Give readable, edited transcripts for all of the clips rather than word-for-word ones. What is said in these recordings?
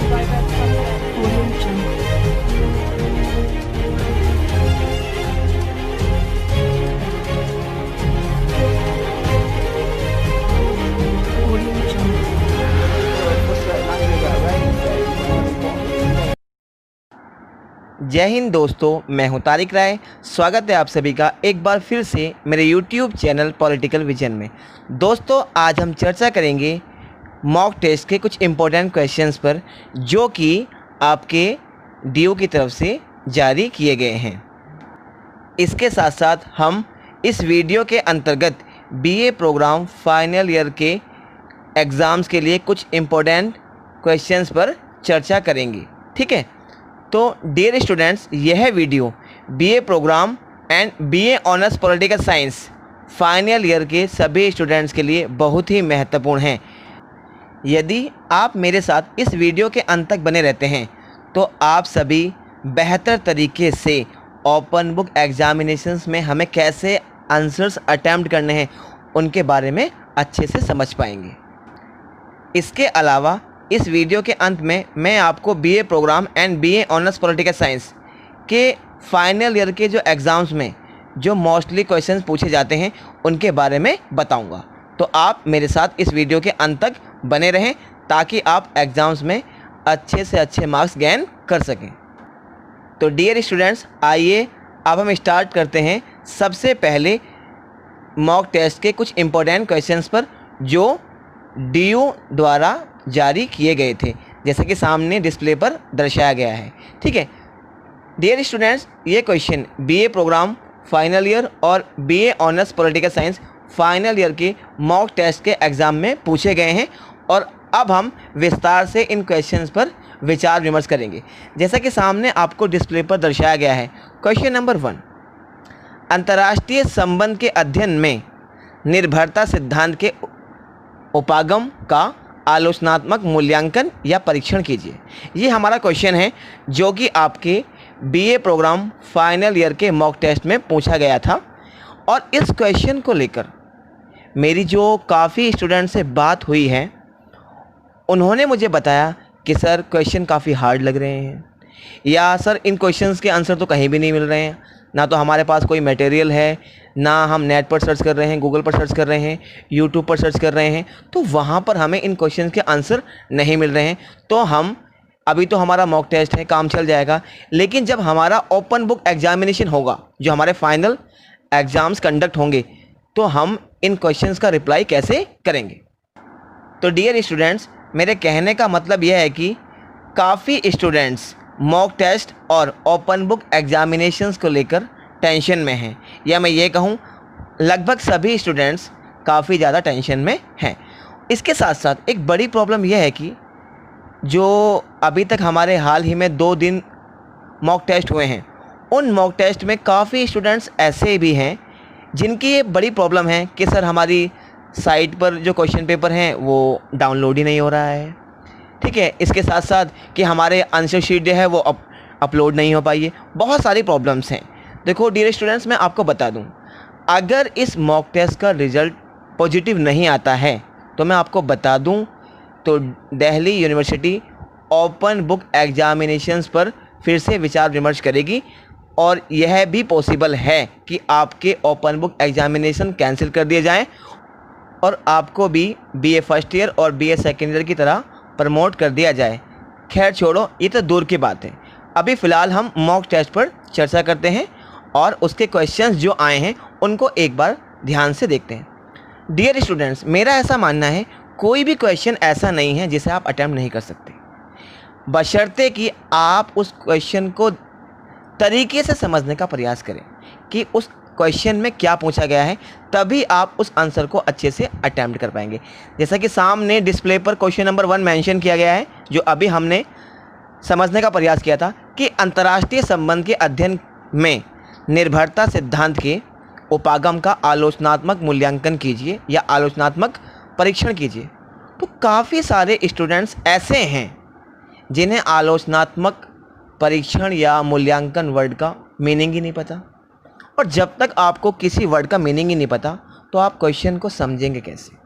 Audio Jungle. Audio Jungle. जय हिंद दोस्तों, मैं हूं तारिक राय। स्वागत है आप सभी का एक बार फिर से मेरे YouTube चैनल पॉलिटिकल विजन में। दोस्तों, आज हम चर्चा करेंगे मॉक टेस्ट के कुछ इम्पोर्टेंट क्वेश्चंस पर जो कि आपके DO की तरफ से जारी किए गए हैं। इसके साथ साथ हम इस वीडियो के अंतर्गत BA प्रोग्राम फाइनल ईयर के एग्ज़ाम्स के लिए कुछ इम्पोर्टेंट क्वेश्चंस पर चर्चा करेंगे। ठीक है, तो डियर स्टूडेंट्स, यह video BA programme and BA honours political science final year के सभी स्टूडेंट्स के लिए बहुत ही महत्वपूर्ण है। यदि आप मेरे साथ इस वीडियो के अंत तक बने रहते हैं तो आप सभी बेहतर तरीके से ओपन बुक एग्जामिनेशंस में हमें कैसे आंसर्स अटैम्प्ट करने हैं उनके बारे में अच्छे से समझ पाएंगे। इसके अलावा इस वीडियो के अंत में मैं आपको BA programme and BA honours political science के फाइनल ईयर के जो एग्ज़ाम्स में जो मोस्टली क्वेश्चंस पूछे जाते हैं उनके बारे में बताऊंगा। तो आप मेरे साथ इस वीडियो के अंत तक बने रहें ताकि आप एग्ज़ाम्स में अच्छे से अच्छे मार्क्स गेन कर सकें। तो डियर स्टूडेंट्स, आइए अब हम स्टार्ट करते हैं सबसे पहले मॉक टेस्ट के कुछ इम्पोर्टेंट क्वेश्चंस पर जो DO द्वारा जारी किए गए थे, जैसा कि सामने डिस्प्ले पर दर्शाया गया है। ठीक है डियर स्टूडेंट्स, ये question BA programme final year और BA honours political science final year के मॉक टेस्ट के एग्ज़ाम में पूछे गए हैं और अब हम विस्तार से इन क्वेश्चंस पर विचार विमर्श करेंगे। जैसा कि सामने आपको डिस्प्ले पर दर्शाया गया है। क्वेश्चन नंबर 1, अंतर्राष्ट्रीय संबंध के अध्ययन में निर्भरता सिद्धांत के उपागम का आलोचनात्मक मूल्यांकन या परीक्षण कीजिए। ये हमारा क्वेश्चन है जो कि आपके BA प्रोग्राम फाइनल ईयर के मॉक टेस्ट में पूछा गया था। और इस क्वेश्चन को लेकर मेरी जो काफ़ी स्टूडेंट से बात हुई है उन्होंने मुझे बताया कि सर क्वेश्चन काफ़ी हार्ड लग रहे हैं, या सर इन क्वेश्चंस के आंसर तो कहीं भी नहीं मिल रहे हैं, ना तो हमारे पास कोई मटेरियल है, ना हम नेट पर सर्च कर रहे हैं, गूगल पर सर्च कर रहे हैं, यूट्यूब पर सर्च कर रहे हैं, तो वहाँ पर हमें इन क्वेश्चंस के आंसर नहीं मिल रहे हैं। तो हम अभी तो हमारा मॉक टेस्ट है, काम चल जाएगा, लेकिन जब हमारा ओपन बुक एग्जामिनेशन होगा, जो हमारे फाइनल एग्ज़ाम्स कंडक्ट होंगे, तो हम इन क्वेश्चंस का रिप्लाई कैसे करेंगे। तो डियर स्टूडेंट्स, मेरे कहने का मतलब यह है कि काफ़ी स्टूडेंट्स मॉक टेस्ट और ओपन बुक एग्जामिनेशंस को लेकर टेंशन में हैं, या मैं ये कहूँ लगभग सभी स्टूडेंट्स काफ़ी ज़्यादा टेंशन में हैं। इसके साथ साथ एक बड़ी प्रॉब्लम यह है कि जो अभी तक हमारे हाल ही में 2 दिन मॉक टेस्ट हुए हैं, उन मॉक टेस्ट में काफ़ी स्टूडेंट्स ऐसे भी हैं जिनकी ये बड़ी प्रॉब्लम है कि सर हमारी साइट पर जो क्वेश्चन पेपर हैं वो डाउनलोड ही नहीं हो रहा है। ठीक है, इसके साथ साथ कि हमारे आंसर शीट जो है वो अपलोड नहीं हो पाई है। बहुत सारी प्रॉब्लम्स हैं। देखो डियर स्टूडेंट्स, मैं आपको बता दूं, अगर इस मॉक टेस्ट का रिज़ल्ट पॉजिटिव नहीं आता है तो मैं आपको बता दूं तो Delhi university open book examinations पर फिर से विचार विमर्श करेगी और यह भी पॉसिबल है कि आपके ओपन बुक एग्जामिनेशन कैंसिल कर दिए जाएं और आपको भी BA फर्स्ट ईयर और BA सेकेंड ईयर की तरह प्रमोट कर दिया जाए। खैर छोड़ो, ये तो दूर की बात है। अभी फ़िलहाल हम मॉक टेस्ट पर चर्चा करते हैं और उसके क्वेश्चंस जो आए हैं उनको एक बार ध्यान से देखते हैं। डियर स्टूडेंट्स, मेरा ऐसा मानना है कोई भी क्वेश्चन ऐसा नहीं है जिसे आप अटैम्प्ट नहीं कर सकते, बशर्ते कि आप उस क्वेश्चन को तरीके से समझने का प्रयास करें कि उस क्वेश्चन में क्या पूछा गया है, तभी आप उस आंसर को अच्छे से अटैम्प्ट कर पाएंगे। जैसा कि सामने डिस्प्ले पर क्वेश्चन नंबर 1 मेंशन किया गया है, जो अभी हमने समझने का प्रयास किया था कि अंतर्राष्ट्रीय संबंध के अध्ययन में निर्भरता सिद्धांत के उपागम का आलोचनात्मक मूल्यांकन कीजिए या आलोचनात्मक परीक्षण कीजिए। तो काफ़ी सारे स्टूडेंट्स ऐसे हैं जिन्हें आलोचनात्मक परीक्षण या मूल्यांकन वर्ड का मीनिंग ही नहीं पता, और जब तक आपको किसी वर्ड का मीनिंग ही नहीं पता तो आप क्वेश्चन को समझेंगे कैसे।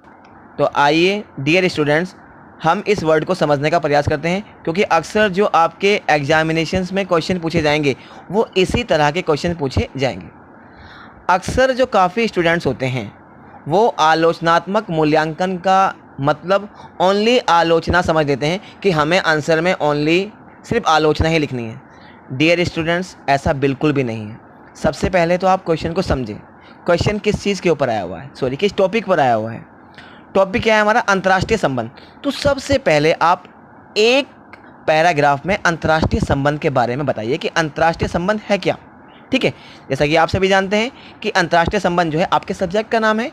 तो आइए डियर स्टूडेंट्स, हम इस वर्ड को समझने का प्रयास करते हैं, क्योंकि अक्सर जो आपके एग्जामिनेशंस में क्वेश्चन पूछे जाएंगे वो इसी तरह के क्वेश्चन पूछे जाएंगे। अक्सर जो काफ़ी स्टूडेंट्स होते हैं वो आलोचनात्मक मूल्यांकन का मतलब ओनली आलोचना समझ लेते हैं कि हमें आंसर में ओनली सिर्फ आलोचना ही लिखनी है। डियर स्टूडेंट्स, ऐसा बिल्कुल भी नहीं है। सबसे पहले तो आप क्वेश्चन को समझें। क्वेश्चन किस चीज़ के ऊपर आया हुआ है, किस टॉपिक पर आया हुआ है। टॉपिक क्या है हमारा? अंतर्राष्ट्रीय संबंध। तो सबसे पहले आप एक पैराग्राफ में अंतर्राष्ट्रीय संबंध के बारे में बताइए कि अंतर्राष्ट्रीय संबंध है क्या। ठीक है, जैसा कि आप सभी जानते हैं कि अंतर्राष्ट्रीय संबंध जो है आपके सब्जेक्ट का नाम है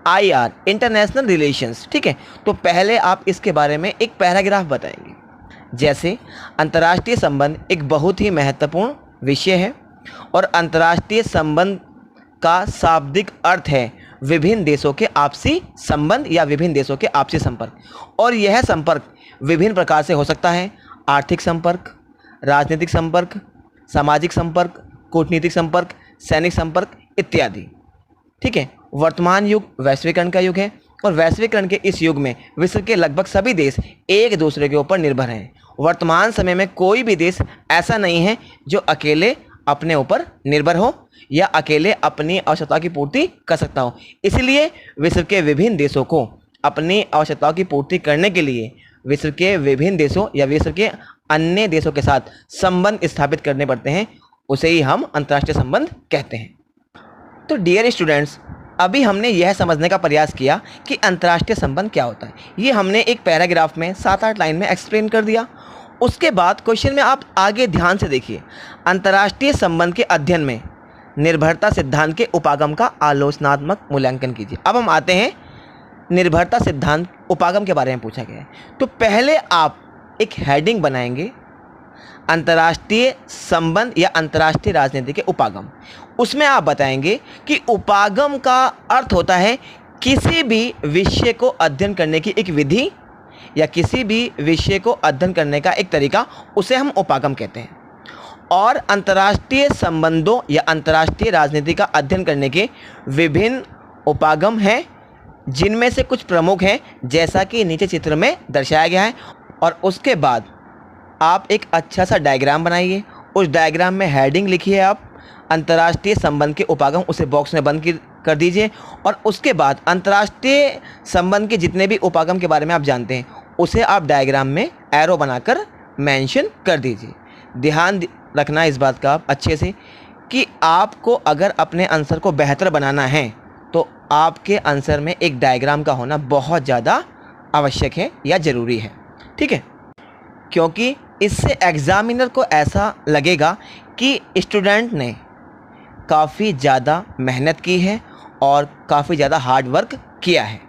IR, इंटरनेशनल रिलेशंस। ठीक है, तो पहले आप इसके बारे में एक पैराग्राफ बताएंगे। जैसे अंतर्राष्ट्रीय संबंध एक बहुत ही महत्वपूर्ण विषय है और अंतर्राष्ट्रीय संबंध का शाब्दिक अर्थ है विभिन्न देशों के आपसी संबंध या विभिन्न देशों के आपसी संपर्क, और यह संपर्क विभिन्न प्रकार से हो सकता है। आर्थिक संपर्क, राजनीतिक संपर्क, सामाजिक संपर्क, कूटनीतिक संपर्क, सैनिक संपर्क इत्यादि। ठीक है, वर्तमान युग वैश्वीकरण का युग है और वैश्वीकरण के इस युग में विश्व के लगभग सभी देश एक दूसरे के ऊपर निर्भर हैं। वर्तमान समय में कोई भी देश ऐसा नहीं है जो अकेले अपने ऊपर निर्भर हो या अकेले अपनी आवश्यकता की पूर्ति कर सकता हो। इसलिए विश्व के विभिन्न देशों को अपनी आवश्यकताओं की पूर्ति करने के लिए विश्व के विभिन्न देशों या विश्व के अन्य देशों के साथ संबंध स्थापित करने पड़ते हैं। उसे ही हम अंतर्राष्ट्रीय संबंध कहते हैं। तो डियर स्टूडेंट्स, अभी हमने यह समझने का प्रयास किया कि अंतर्राष्ट्रीय संबंध क्या होता है। ये हमने एक पैराग्राफ में 7-8 लाइन में एक्सप्लेन कर दिया। उसके बाद क्वेश्चन में आप आगे ध्यान से देखिए। अंतर्राष्ट्रीय संबंध के अध्ययन में निर्भरता सिद्धांत के उपागम का आलोचनात्मक मूल्यांकन कीजिए। अब हम आते हैं निर्भरता सिद्धांत उपागम के बारे में पूछा गया है। तो पहले आप एक हेडिंग बनाएंगे, अंतर्राष्ट्रीय संबंध या अंतर्राष्ट्रीय राजनीति के उपागम। उसमें आप बताएंगे कि उपागम का अर्थ होता है किसी भी विषय को अध्ययन करने की एक विधि या किसी भी विषय को अध्ययन करने का एक तरीका, उसे हम उपागम कहते हैं। और अंतर्राष्ट्रीय संबंधों या अंतर्राष्ट्रीय राजनीति का अध्ययन करने के विभिन्न उपागम हैं, जिनमें से कुछ प्रमुख हैं जैसा कि नीचे चित्र में दर्शाया गया है। और उसके बाद आप एक अच्छा सा डायग्राम बनाइए। उस डायग्राम में हेडिंग लिखिए आप अंतर्राष्ट्रीय संबंध के उपागम, उसे बॉक्स में बंद कर दीजिए। और उसके बाद अंतर्राष्ट्रीय संबंध के जितने भी उपागम के बारे में आप जानते हैं उसे आप डायग्राम में एरो बनाकर मेंशन कर दीजिए। ध्यान रखना इस बात का आप अच्छे से कि आपको अगर अपने आंसर को बेहतर बनाना है तो आपके आंसर में एक डायग्राम का होना बहुत ज़्यादा आवश्यक है या ज़रूरी है। ठीक है, क्योंकि इससे एग्ज़ामिनर को ऐसा लगेगा कि स्टूडेंट ने काफ़ी ज़्यादा मेहनत की है और काफ़ी ज़्यादा हार्ड वर्क किया है।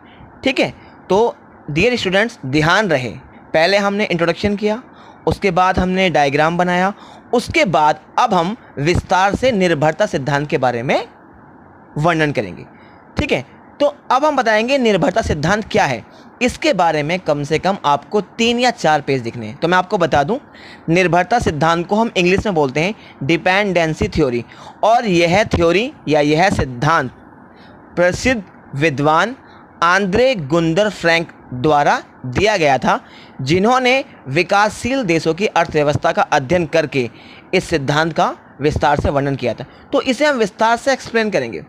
ठीक है, तो डियर स्टूडेंट्स ध्यान रहे, पहले हमने इंट्रोडक्शन किया, उसके बाद हमने डायग्राम बनाया, उसके बाद अब हम विस्तार से निर्भरता सिद्धांत के बारे में वर्णन करेंगे। ठीक है, तो अब हम बताएंगे निर्भरता सिद्धांत क्या है। इसके बारे में कम से कम आपको 3 या 4 पेज दिखने हैं। तो मैं आपको बता दूं, निर्भरता सिद्धांत को हम इंग्लिश में बोलते हैं डिपेंडेंसी थ्योरी, और यह थ्योरी या यह सिद्धांत प्रसिद्ध विद्वान आंद्रे गुंदर फ्रैंक द्वारा दिया गया था, जिन्होंने विकासशील देशों की अर्थव्यवस्था का अध्ययन करके इस सिद्धांत का विस्तार से वर्णन किया था। तो इसे हम विस्तार से एक्सप्लेन करेंगे।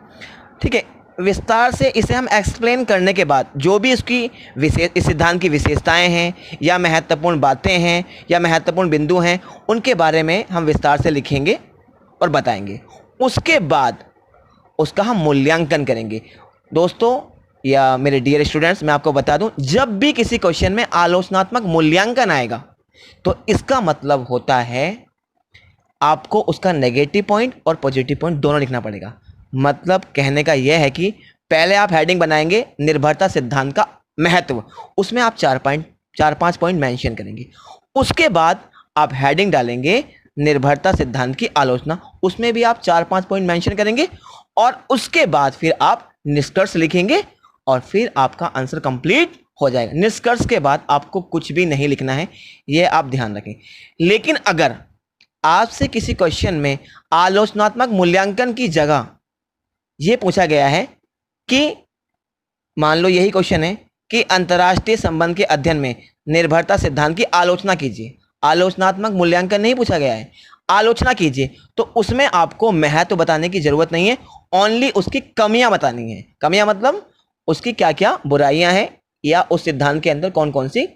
ठीक है, विस्तार से इसे हम एक्सप्लेन करने के बाद जो भी इसकी इस सिद्धांत की विशेषताएं हैं या महत्वपूर्ण बातें हैं या महत्वपूर्ण बिंदु हैं, उनके बारे में हम विस्तार से लिखेंगे और बताएंगे। उसके बाद उसका हम मूल्यांकन करेंगे। दोस्तों या मेरे डियर स्टूडेंट्स, मैं आपको बता दूं, जब भी किसी क्वेश्चन में आलोचनात्मक मूल्यांकन आएगा तो इसका मतलब होता है आपको उसका नेगेटिव पॉइंट और पॉजिटिव पॉइंट दोनों लिखना पड़ेगा। मतलब कहने का यह है कि पहले आप हेडिंग बनाएंगे निर्भरता सिद्धांत का महत्व, उसमें आप 4-5 पॉइंट मेंशन करेंगे। उसके बाद आप हेडिंग डालेंगे निर्भरता सिद्धांत की आलोचना, उसमें भी आप 4-5 पॉइंट मेंशन करेंगे। और उसके बाद फिर आप निष्कर्ष लिखेंगे और फिर आपका आंसर कंप्लीट हो जाएगा। निष्कर्ष के बाद आपको कुछ भी नहीं लिखना है, ये आप ध्यान रखें। लेकिन अगर आपसे किसी क्वेश्चन में आलोचनात्मक मूल्यांकन की जगह ये पूछा गया है कि मान लो यही क्वेश्चन है कि अंतर्राष्ट्रीय संबंध के अध्ययन में निर्भरता सिद्धांत की आलोचना कीजिए। आलोचनात्मक मूल्यांकन नहीं पूछा गया है, आलोचना कीजिए। तो उसमें आपको महत्व बताने की जरूरत नहीं है, ओनली उसकी कमियां बतानी है। कमियां मतलब उसकी क्या क्या बुराइयां हैं या उस सिद्धांत के अंदर कौन कौन सी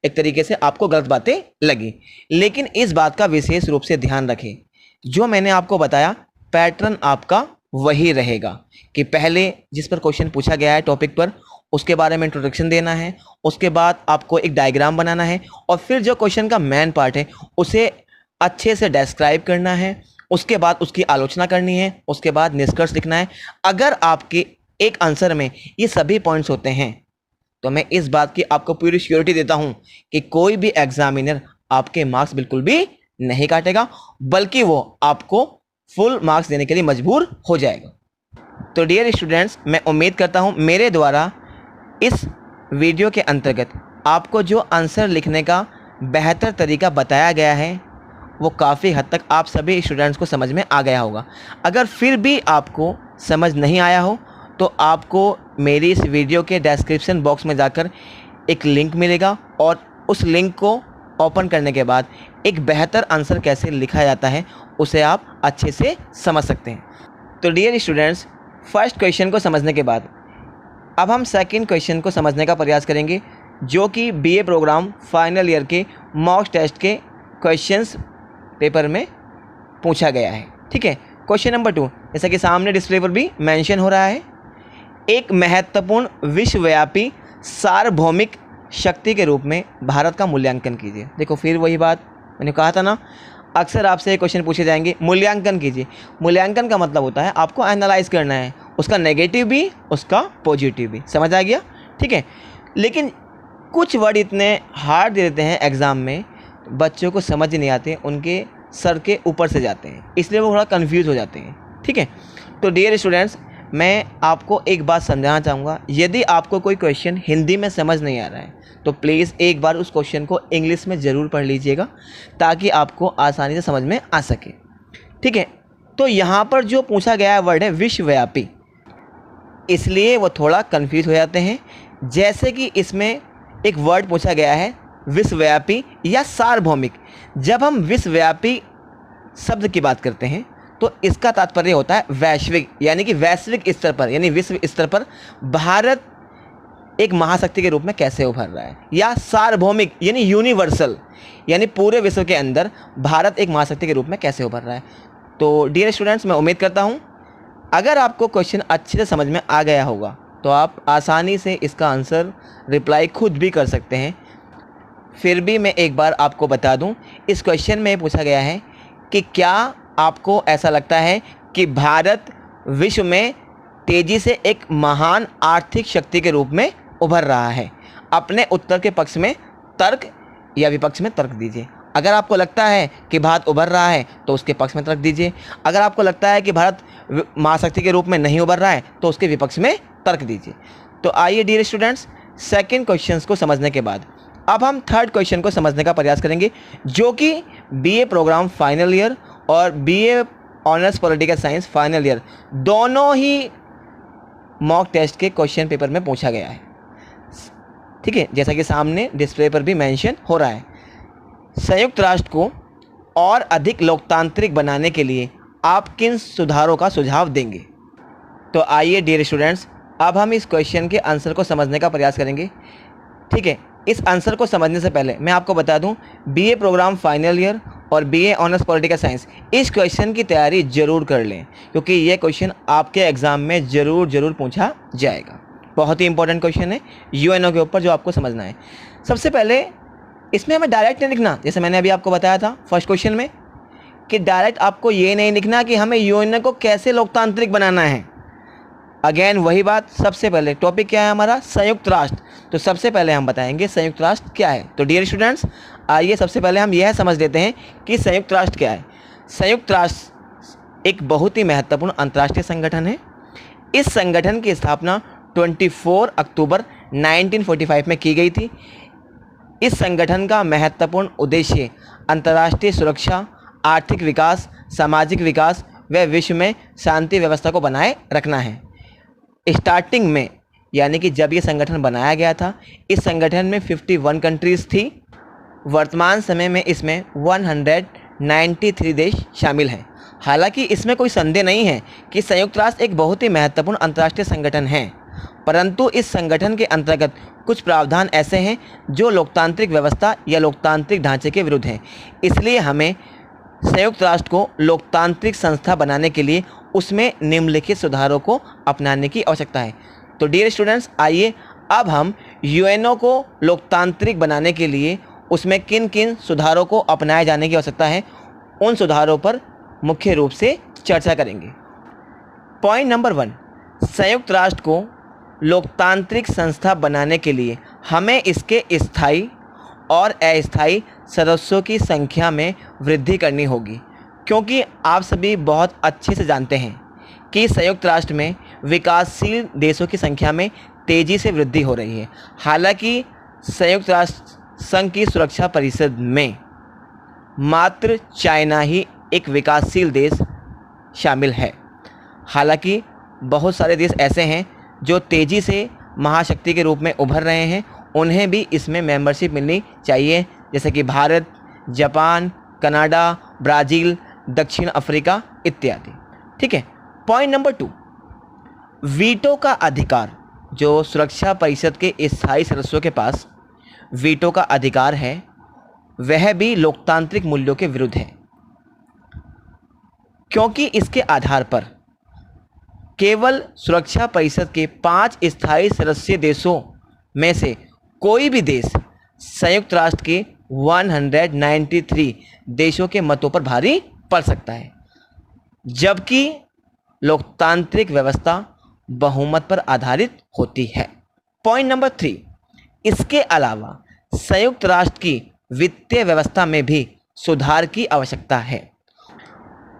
एक तरीके से आपको गलत बातें लगी। लेकिन इस बात का विशेष रूप से ध्यान रखें, जो मैंने आपको बताया पैटर्न आपका वही रहेगा कि पहले जिस पर क्वेश्चन पूछा गया है टॉपिक पर उसके बारे में इंट्रोडक्शन देना है, उसके बाद आपको एक डायग्राम बनाना है और फिर जो क्वेश्चन का मेन पार्ट है उसे अच्छे से डिस्क्राइब करना है, उसके बाद उसकी आलोचना करनी है, उसके बाद निष्कर्ष लिखना है। अगर आपके एक आंसर में ये सभी पॉइंट्स होते हैं तो मैं इस बात की आपको पूरी श्योरिटी देता हूं कि कोई भी एग्जामिनर आपके मार्क्स बिल्कुल भी नहीं काटेगा, बल्कि वो आपको फुल मार्क्स देने के लिए मजबूर हो जाएगा। तो डियर स्टूडेंट्स, मैं उम्मीद करता हूं मेरे द्वारा इस वीडियो के अंतर्गत आपको जो आंसर लिखने का बेहतर तरीका बताया गया है वो काफ़ी हद तक आप सभी स्टूडेंट्स को समझ में आ गया होगा। अगर फिर भी आपको समझ नहीं आया हो तो आपको मेरी इस वीडियो के डिस्क्रिप्शन बॉक्स में जाकर एक लिंक मिलेगा और उस लिंक को ओपन करने के बाद एक बेहतर आंसर कैसे लिखा जाता है उसे आप अच्छे से समझ सकते हैं। तो डियर स्टूडेंट्स, फर्स्ट क्वेश्चन को समझने के बाद अब हम सेकंड क्वेश्चन को समझने का प्रयास करेंगे, जो कि बीए प्रोग्राम फाइनल ईयर के मॉक टेस्ट के क्वेश्चंस पेपर में पूछा गया है। ठीक है, क्वेश्चन नंबर 2 जैसा कि सामने डिस्प्ले पर भी मेंशन हो रहा है, एक महत्वपूर्ण विश्वव्यापी सार्वभौमिक शक्ति के रूप में भारत का मूल्यांकन कीजिए। देखो फिर वही बात मैंने कहा था ना, अक्सर आपसे क्वेश्चन पूछे जाएंगे, मूल्यांकन कीजिए। मूल्यांकन का मतलब होता है आपको एनालाइज करना है, उसका नेगेटिव भी उसका पॉजिटिव भी। समझ आ गया? ठीक है, लेकिन कुछ वर्ड इतने हार्ड दे देते हैं एग्ज़ाम में, बच्चों को समझ नहीं आते, उनके सर के ऊपर से जाते हैं, इसलिए वो थोड़ा कंफ्यूज हो जाते हैं। ठीक है, तो डियर स्टूडेंट्स, मैं आपको एक बात समझाना चाहूँगा, यदि आपको कोई क्वेश्चन हिंदी में समझ नहीं आ रहा है तो प्लीज़ एक बार उस क्वेश्चन को इंग्लिश में ज़रूर पढ़ लीजिएगा ताकि आपको आसानी से समझ में आ सके। ठीक है, तो यहाँ पर जो पूछा गया वर्ड है विश्वव्यापी, इसलिए वो थोड़ा कंफ्यूज हो जाते हैं। जैसे कि इसमें एक वर्ड पूछा गया है विश्वव्यापी या सार्वभौमिक। जब हम विश्वव्यापी शब्द की बात करते हैं तो इसका तात्पर्य होता है वैश्विक, यानी कि वैश्विक स्तर पर यानी विश्व स्तर पर भारत एक महाशक्ति के रूप में कैसे उभर रहा है, या सार्वभौमिक यानी यूनिवर्सल, यानी पूरे विश्व के अंदर भारत एक महाशक्ति के रूप में कैसे उभर रहा है। तो डियर स्टूडेंट्स, मैं उम्मीद करता हूँ अगर आपको क्वेश्चन अच्छे से समझ में आ गया होगा तो आप आसानी से इसका आंसर रिप्लाई खुद भी कर सकते हैं। फिर भी मैं एक बार आपको बता दूं, इस क्वेश्चन में पूछा गया है कि क्या आपको ऐसा लगता है कि भारत विश्व में तेज़ी से एक महान आर्थिक शक्ति के रूप में उभर रहा है? अपने उत्तर के पक्ष में तर्क या विपक्ष में तर्क दीजिए। अगर आपको लगता है कि भारत उभर रहा है तो उसके पक्ष में तर्क दीजिए, अगर आपको लगता है कि भारत महाशक्ति के रूप में नहीं उभर रहा है तो उसके विपक्ष में तर्क दीजिए। तो आइए डियर स्टूडेंट्स, सेकंड क्वेश्चन को समझने के बाद अब हम थर्ड क्वेश्चन को समझने का प्रयास करेंगे, जो कि बीए प्रोग्राम फाइनल ईयर और BA honours political science final year दोनों ही मॉक टेस्ट के क्वेश्चन पेपर में पूछा गया है। ठीक है, जैसा कि सामने डिस्प्ले पर भी मेंशन हो रहा है। संयुक्त राष्ट्र को और अधिक लोकतांत्रिक बनाने के लिए आप किन सुधारों का सुझाव देंगे? तो आइए डियर स्टूडेंट्स, अब हम इस क्वेश्चन के आंसर को समझने का प्रयास करेंगे। ठीक है, इस आंसर को समझने से पहले मैं आपको बता दूं, बीए प्रोग्राम फाइनल ईयर और बीए ऑनर्स पॉलिटिकल साइंस इस क्वेश्चन की तैयारी जरूर कर लें, क्योंकि ये क्वेश्चन आपके एग्ज़ाम में ज़रूर पूछा जाएगा। बहुत ही इंपॉर्टेंट क्वेश्चन है यूएनओ के ऊपर, जो आपको समझना है। सबसे पहले इसमें हमें डायरेक्ट नहीं लिखना, जैसे मैंने अभी आपको बताया था फर्स्ट क्वेश्चन में कि डायरेक्ट आपको ये नहीं लिखना कि हमें यूएनओ को कैसे लोकतांत्रिक बनाना है। अगेन वही बात, सबसे पहले टॉपिक क्या है हमारा? संयुक्त राष्ट्र। तो सबसे पहले हम बताएंगे संयुक्त राष्ट्र क्या है। तो डियर स्टूडेंट्स, आइए सबसे पहले हम यह समझ लेते हैं कि संयुक्त राष्ट्र क्या है। संयुक्त राष्ट्र एक बहुत ही महत्वपूर्ण अंतर्राष्ट्रीय संगठन है। इस संगठन की स्थापना 24 अक्टूबर 1945 में की गई थी। इस संगठन का महत्वपूर्ण उद्देश्य अंतर्राष्ट्रीय सुरक्षा, आर्थिक विकास, सामाजिक विकास व विश्व में शांति व्यवस्था को बनाए रखना है। स्टार्टिंग में यानी कि जब ये संगठन बनाया गया था इस संगठन में 51 कंट्रीज़ थी। वर्तमान समय में इसमें 193 देश शामिल हैं। हालांकि इसमें कोई संदेह नहीं है कि संयुक्त राष्ट्र एक बहुत ही महत्वपूर्ण अंतर्राष्ट्रीय संगठन है, परंतु इस संगठन के अंतर्गत कुछ प्रावधान ऐसे हैं जो लोकतांत्रिक व्यवस्था या लोकतांत्रिक ढांचे के विरुद्ध हैं। इसलिए हमें संयुक्त राष्ट्र को लोकतांत्रिक संस्था बनाने के लिए उसमें निम्नलिखित सुधारों को अपनाने की आवश्यकता है। तो डियर स्टूडेंट्स, आइए अब हम यूएनओ को लोकतांत्रिक बनाने के लिए उसमें किन किन सुधारों को अपनाए जाने की आवश्यकता है, उन सुधारों पर मुख्य रूप से चर्चा करेंगे। पॉइंट नंबर 1, संयुक्त राष्ट्र को लोकतांत्रिक संस्था बनाने के लिए हमें इसके स्थायी और अस्थायी सदस्यों की संख्या में वृद्धि करनी होगी, क्योंकि आप सभी बहुत अच्छे से जानते हैं कि संयुक्त राष्ट्र में विकासशील देशों की संख्या में तेज़ी से वृद्धि हो रही है। हालांकि संयुक्त राष्ट्र संघ की सुरक्षा परिषद में मात्र चाइना ही एक विकासशील देश शामिल है। हालांकि बहुत सारे देश ऐसे हैं जो तेज़ी से महाशक्ति के रूप में उभर रहे हैं, उन्हें भी इसमें मेंबरशिप मिलनी चाहिए, जैसे कि भारत, जापान, कनाडा, ब्राज़ील, दक्षिण अफ्रीका इत्यादि। ठीक है। पॉइंट नंबर 2, वीटो का अधिकार। जो सुरक्षा परिषद के स्थायी सदस्यों के पास वीटो का अधिकार है वह भी लोकतांत्रिक मूल्यों के विरुद्ध है, क्योंकि इसके आधार पर केवल सुरक्षा परिषद के 5 स्थायी सदस्य देशों में से कोई भी देश संयुक्त राष्ट्र के 193 देशों के मतों पर भारी पड़ सकता है, जबकि लोकतांत्रिक व्यवस्था बहुमत पर आधारित होती है। पॉइंट नंबर 3, इसके अलावा संयुक्त राष्ट्र की वित्तीय व्यवस्था में भी सुधार की आवश्यकता है।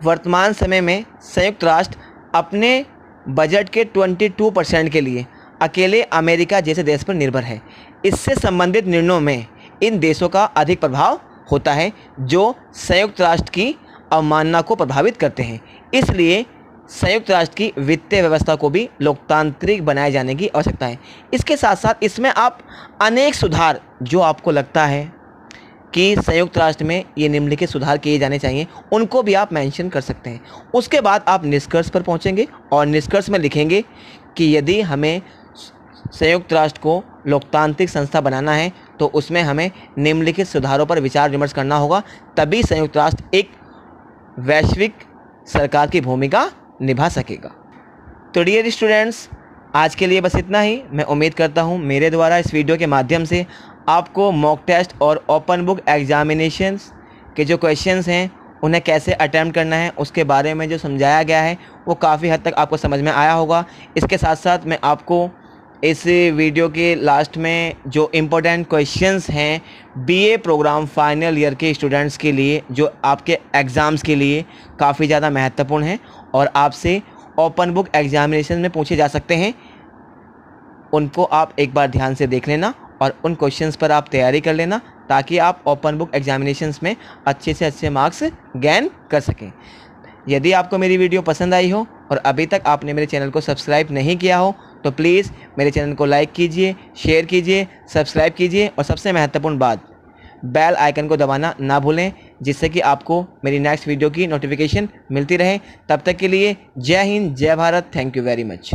वर्तमान समय में संयुक्त राष्ट्र अपने बजट के 22% के लिए अकेले अमेरिका जैसे देश पर निर्भर है। इससे संबंधित निर्णयों में इन देशों का अधिक प्रभाव होता है, जो संयुक्त राष्ट्र की अवमानना को प्रभावित करते हैं। इसलिए संयुक्त राष्ट्र की वित्तीय व्यवस्था को भी लोकतांत्रिक बनाए जाने की आवश्यकता है। इसके साथ साथ इसमें आप अनेक सुधार जो आपको लगता है कि संयुक्त राष्ट्र में ये निम्नलिखित सुधार किए जाने चाहिए, उनको भी आप मेंशन कर सकते हैं। उसके बाद आप निष्कर्ष पर पहुंचेंगे और निष्कर्ष में लिखेंगे कि यदि हमें संयुक्त राष्ट्र को लोकतांत्रिक संस्था बनाना है तो उसमें हमें निम्नलिखित सुधारों पर विचार विमर्श करना होगा, तभी संयुक्त राष्ट्र एक वैश्विक सरकार की भूमिका निभा सकेगा। तो डियर स्टूडेंट्स, आज के लिए बस इतना ही। मैं उम्मीद करता हूँ मेरे द्वारा इस वीडियो के माध्यम से आपको मॉक टेस्ट और ओपन बुक एग्जामिनेशंस के जो क्वेश्चंस हैं उन्हें कैसे अटैम्प्ट करना है उसके बारे में जो समझाया गया है वो काफ़ी हद तक आपको समझ में आया होगा। इसके साथ साथ मैं आपको इस वीडियो के लास्ट में जो इम्पोर्टेंट क्वेश्चंस हैं बीए प्रोग्राम फाइनल ईयर के स्टूडेंट्स के लिए, जो आपके एग्ज़ाम्स के लिए काफ़ी ज़्यादा महत्वपूर्ण हैं और आपसे ओपन बुक एग्जामिनेशन में पूछे जा सकते हैं, उनको आप एक बार ध्यान से देख लेना और उन क्वेश्चंस पर आप तैयारी कर लेना, ताकि आप ओपन बुक एग्जामिनेशंस में अच्छे से अच्छे मार्क्स गेन कर सकें। यदि आपको मेरी वीडियो पसंद आई हो और अभी तक आपने मेरे चैनल को सब्सक्राइब नहीं किया हो तो प्लीज़ मेरे चैनल को लाइक कीजिए, शेयर कीजिए, सब्सक्राइब कीजिए और सबसे महत्वपूर्ण बात, बेल आइकन को दबाना ना भूलें, जिससे कि आपको मेरी नेक्स्ट वीडियो की नोटिफिकेशन मिलती रहे। तब तक के लिए जय हिंद, जय Bharat. Thank you very much.